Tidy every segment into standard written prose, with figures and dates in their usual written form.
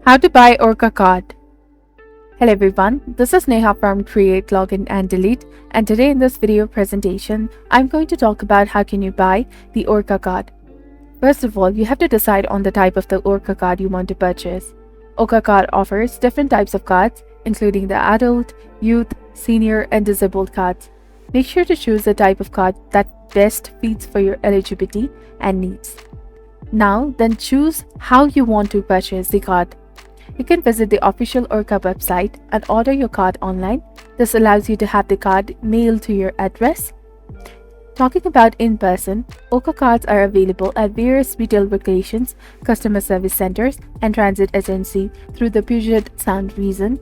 How to buy Orca Card. Hello everyone, this is Neha from Create, Login and Delete, and today in this video presentation, I'm going to talk about how can you buy the Orca Card. First of all, you have to decide on the type of the Orca Card you want to purchase. Orca Card offers different types of cards, including the adult, youth, senior, and disabled cards. Make sure to choose the type of card that best fits for your eligibility and needs. Now, then choose how you want to purchase the card. You can visit the official Orca website and order your card online. This allows you to have the card mailed to your address. Talking about in person, Orca cards are available at various retail locations, customer service centers, and transit agency through the Puget Sound region.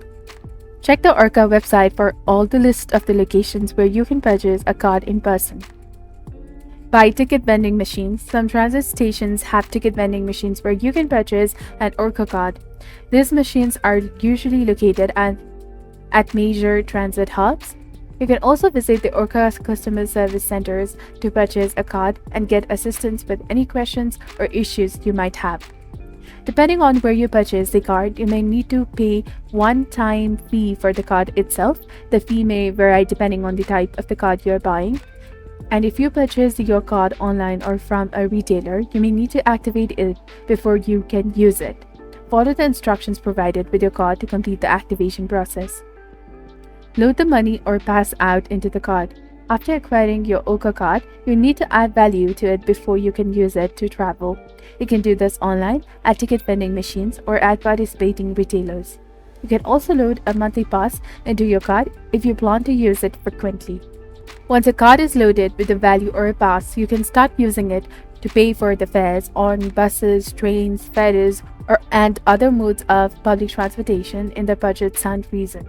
Check the Orca website for all the list of the locations where you can purchase a card in person. Buy ticket vending machines. Some transit stations have ticket vending machines where you can purchase an Orca card. These machines are usually located at major transit hubs. You can also visit the Orca customer service centers to purchase a card and get assistance with any questions or issues you might have. Depending on where you purchase the card, you may need to pay one-time fee for the card itself. The fee may vary depending on the type of the card you're buying. And if you purchase your card online or from a retailer, you may need to activate it before you can use it. Follow the instructions provided with your card to complete the activation process. Load the money or pass out into the card. After acquiring your Orca card, you need to add value to it before you can use it to travel. You can do this online, at ticket vending machines, or at participating retailers. You can also load a monthly pass into your card if you plan to use it frequently. Once a card is loaded with a value or a pass, you can start using it to pay for the fares on buses, trains, ferries, and other modes of public transportation in the Puget Sound region.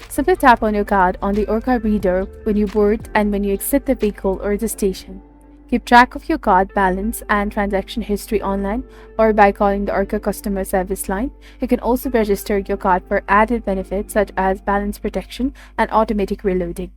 Simply tap on your card on the Orca reader when you board and when you exit the vehicle or the station. Keep track of your card balance and transaction history online or by calling the Orca customer service line. You can also register your card for added benefits such as balance protection and automatic reloading.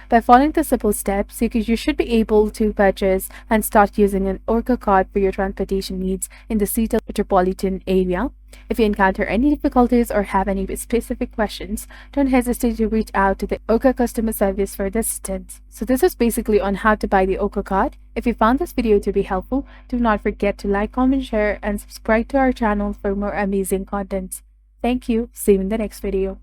By following the simple steps, you should be able to purchase and start using an Orca card for your transportation needs in the Seattle metropolitan area. If you encounter any difficulties or have any specific questions, don't hesitate to reach out to the Orca customer service for assistance. So this is basically on how to buy the Orca card. If you found this video to be helpful, do not forget to like, comment, share, and subscribe to our channel for more amazing content. Thank you. See you in the next video.